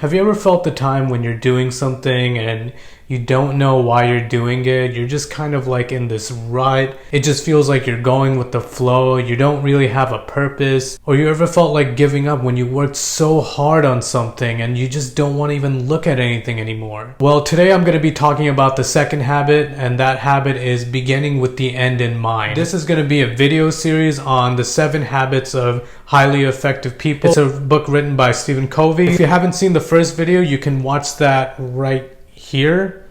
Have you ever felt the time when you're doing something and you don't know why you're doing it? You're just kind of like in this rut. It just feels like you're going with the flow. You don't really have a purpose. Or you ever felt like giving up when you worked so hard on something and you just don't want to even look at anything anymore? Well, today I'm going to be talking about the second habit, and that habit is beginning with the end in mind. This is going to be a video series on the 7 habits of highly effective people. It's a book written by Stephen Covey. If you haven't seen the first video, you can watch that right here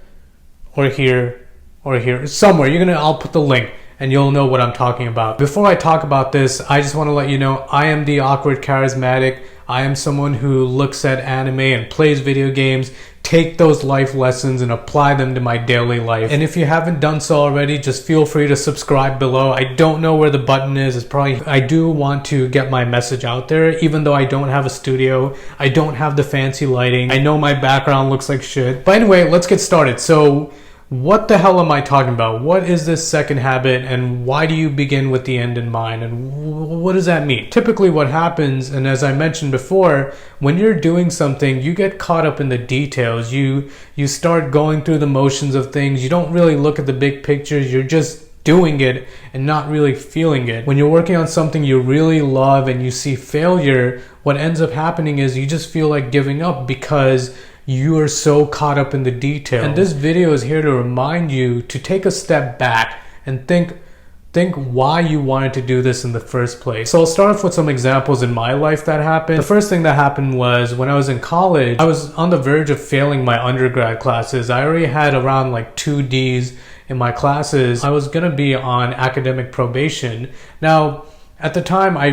or here or here somewhere. I'll put the link and you'll know what I'm talking about. Before I talk about this, I just want to let you know I am the awkward charismatic. I am someone who looks at anime and plays video games, take those life lessons and apply them to my daily life. And if you haven't done so already, just feel free to subscribe below. I don't know where the button is. I do want to get my message out there, even though I don't have a studio. I don't have the fancy lighting. I know my background looks like shit. But anyway, let's get started. So, what the hell am I talking about? What is this second habit, and why do you begin with the end in mind, and what does that mean? Typically what happens, and as I mentioned before, when you're doing something, you get caught up in the details. You start going through the motions of things. You don't really look at the big pictures. You're just doing it and not really feeling it. When you're working on something you really love and you see failure, what ends up happening is you just feel like giving up because you are so caught up in the detail. And this video is here to remind you to take a step back and think why you wanted to do this in the first place. So I'll start off with some examples in my life that happened. The first thing that happened was when I was in college, I was on the verge of failing my undergrad classes. I already had around like 2 Ds in my classes. I was gonna be on academic probation. Now, at the time, I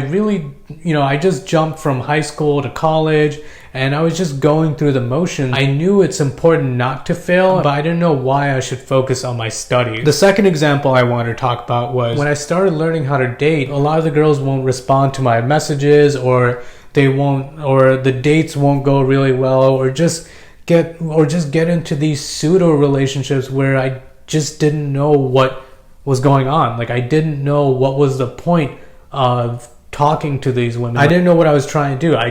just jumped from high school to college and I was just going through the motions. I knew it's important not to fail, but I didn't know why I should focus on my studies. The second example I wanted to talk about was when I started learning how to date, a lot of the girls won't respond to my messages, or the dates won't go really well, or just get into these pseudo relationships where I just didn't know what was going on. Like, I didn't know what was the point of talking to these women. I didn't know what I was trying to do. I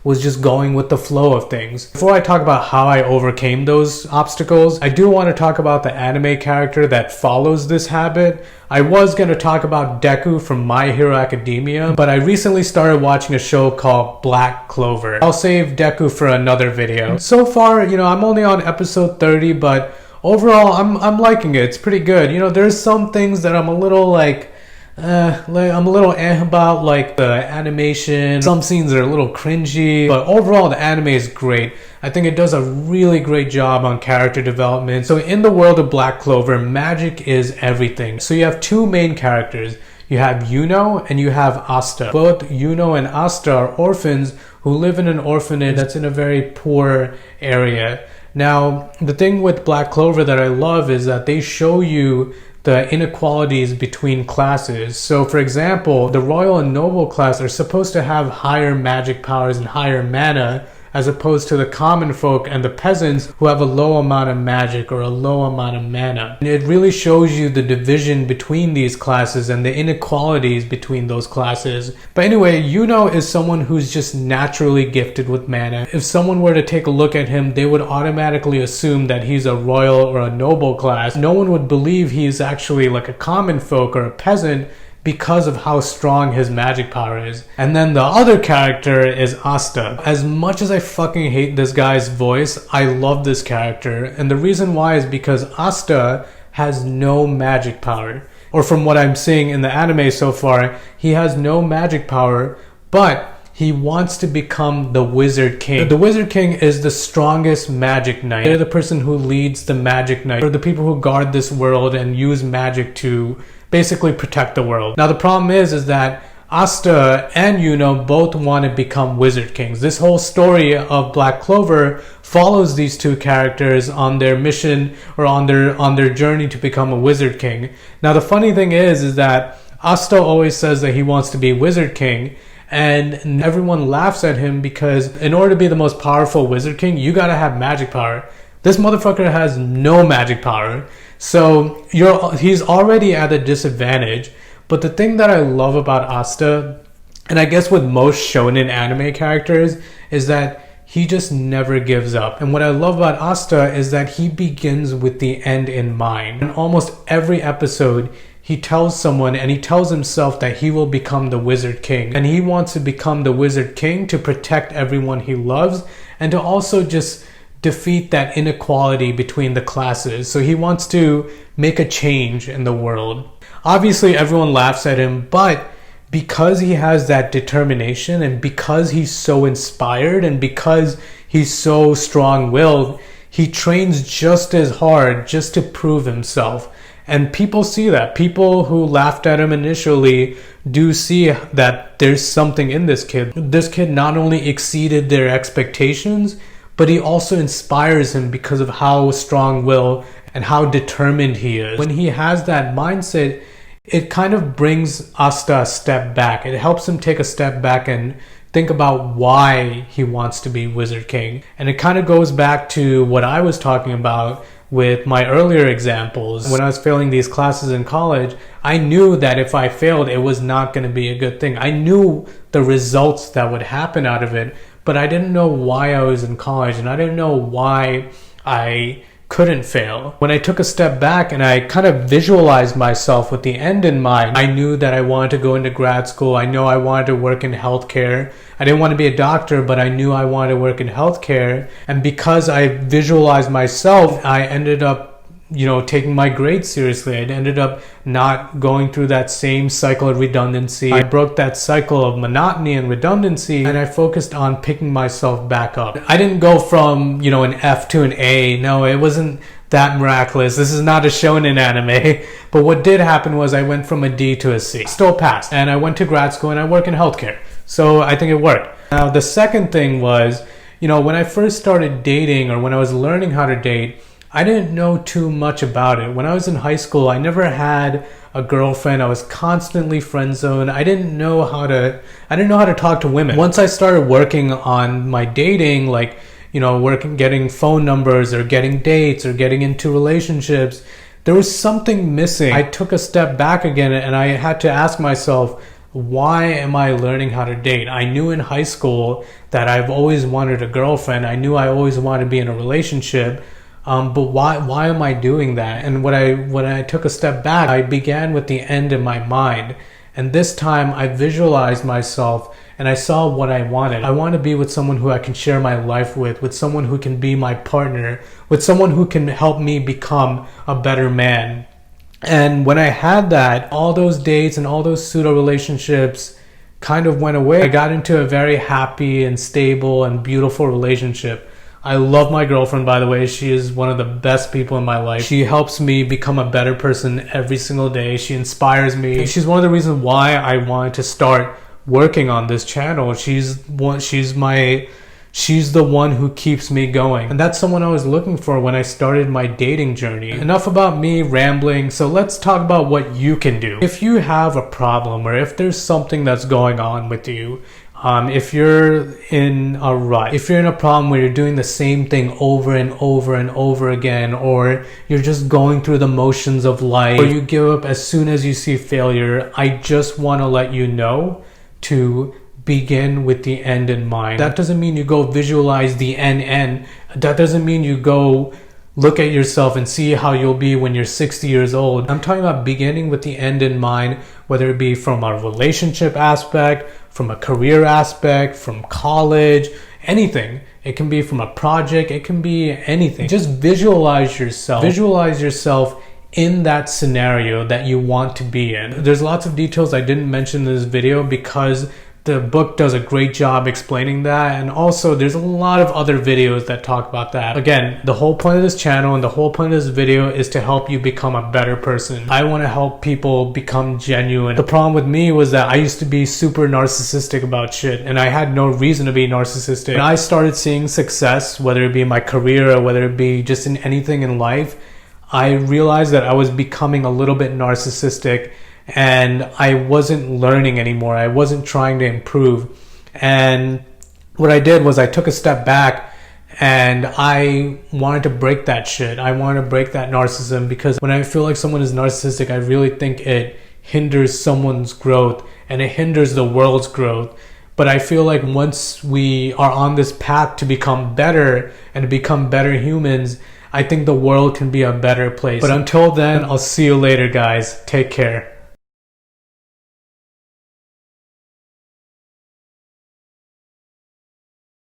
was just going with the flow of things. Before I talk about how I overcame those obstacles, I do want to talk about the anime character that follows this habit. I was going to talk about Deku from My Hero Academia, but I recently started watching a show called Black Clover. I'll save Deku for another video. So far, I'm only on episode 30, but overall, I'm liking it. It's pretty good. There's some things that I'm a little about, like the animation. Some scenes are a little cringy, but overall the anime is great. I think it does a really great job on character development. So in the world of Black Clover, magic is everything. So you have 2 main characters. You have Yuno and you have Asta. Both Yuno and Asta are orphans who live in an orphanage that's in a very poor area. Now, the thing with Black Clover that I love is that they show you the inequalities between classes. So for example, the royal and noble class are supposed to have higher magic powers and higher mana, as opposed to the common folk and the peasants who have a low amount of magic or a low amount of mana. And it really shows you the division between these classes and the inequalities between those classes. But anyway, Yuno is someone who's just naturally gifted with mana. If someone were to take a look at him, they would automatically assume that he's a royal or a noble class. No one would believe he's actually like a common folk or a peasant, because of how strong his magic power is. And then the other character is Asta. As much as I fucking hate this guy's voice, I love this character. And the reason why is because Asta has no magic power. Or from what I'm seeing in the anime so far, he has no magic power, but he wants to become the Wizard King. The Wizard King is the strongest magic knight. They're the person who leads the magic knight, or the people who guard this world and use magic to basically protect the world. Now the problem is that Asta and Yuno both want to become Wizard Kings. This whole story of Black Clover follows these 2 characters on their mission, or on their journey to become a Wizard King. Now the funny thing is that Asta always says that he wants to be Wizard King, and everyone laughs at him because in order to be the most powerful Wizard King, you gotta have magic power. This motherfucker has no magic power. So he's already at a disadvantage. But the thing that I love about Asta, and I guess with most shonen anime characters, is that he just never gives up. And what I love about Asta is that he begins with the end in mind. In almost every episode, he tells someone and he tells himself that he will become the Wizard King. And he wants to become the Wizard King to protect everyone he loves and to also just defeat that inequality between the classes. So he wants to make a change in the world. Obviously, everyone laughs at him, but because he has that determination and because he's so inspired and because he's so strong-willed, he trains just as hard just to prove himself. And people see that. People who laughed at him initially do see that there's something in this kid. This kid not only exceeded their expectations, but he also inspires him because of how strong-willed and how determined he is. When he has that mindset, it kind of brings Asta a step back. It helps him take a step back and think about why he wants to be Wizard King. And it kind of goes back to what I was talking about with my earlier examples. When I was failing these classes in college, I knew that if I failed, it was not going to be a good thing. I knew the results that would happen out of it, but I didn't know why I was in college and I didn't know why I couldn't fail. When I took a step back and I kind of visualized myself with the end in mind, I knew that I wanted to go into grad school. I know I wanted to work in healthcare. I didn't want to be a doctor, but I knew I wanted to work in healthcare. And because I visualized myself, I ended up taking my grades seriously. I ended up not going through that same cycle of redundancy. I broke that cycle of monotony and redundancy, and I focused on picking myself back up. I didn't go from, an F to an A. No, it wasn't that miraculous. This is not a shonen anime. But what did happen was I went from a D to a C. Still passed. And I went to grad school and I work in healthcare. So I think it worked. Now, the second thing was, when I first started dating or when I was learning how to date, I didn't know too much about it. When I was in high school, I never had a girlfriend. I was constantly friend zoned. I didn't know how to talk to women. Once I started working on my dating, getting phone numbers or getting dates or getting into relationships, there was something missing. I took a step back again and I had to ask myself, why am I learning how to date? I knew in high school that I've always wanted a girlfriend. I knew I always wanted to be in a relationship. But why am I doing that? And when I took a step back, I began with the end in my mind. And this time I visualized myself and I saw what I wanted. I want to be with someone who I can share my life with someone who can be my partner, with someone who can help me become a better man. And when I had that, all those dates and all those pseudo relationships kind of went away. I got into a very happy and stable and beautiful relationship. I love my girlfriend, by the way. She is one of the best people in my life. She helps me become a better person every single day. She inspires me. She's one of the reasons why I wanted to start working on this channel. She's the one who keeps me going. And that's someone I was looking for when I started my dating journey. Enough about me rambling. So let's talk about what you can do. If you have a problem or if there's something that's going on with you, if you're in a rut, if you're in a problem where you're doing the same thing over and over and over again, or you're just going through the motions of life, or you give up as soon as you see failure, I just want to let you know to begin with the end in mind. That doesn't mean you go visualize the end. That doesn't mean you go look at yourself and see how you'll be when you're 60 years old. I'm talking about beginning with the end in mind, whether it be from a relationship aspect, from a career aspect, from college, anything. It can be from a project, it can be anything. Just visualize yourself. Visualize yourself in that scenario that you want to be in. There's lots of details I didn't mention in this video because the book does a great job explaining that, and also there's a lot of other videos that talk about that. Again, the whole point of this channel and the whole point of this video is to help you become a better person. I want to help people become genuine. The problem with me was that I used to be super narcissistic about shit, and I had no reason to be narcissistic. When I started seeing success, whether it be in my career or whether it be just in anything in life, I realized that I was becoming a little bit narcissistic and I wasn't learning anymore. I wasn't trying to improve. And what I did was I took a step back and I wanted to break that shit. I wanted to break that narcissism, because when I feel like someone is narcissistic, I really think it hinders someone's growth and it hinders the world's growth. But I feel like once we are on this path to become better and to become better humans, I think the world can be a better place. But until then, I'll see you later, guys. Take care.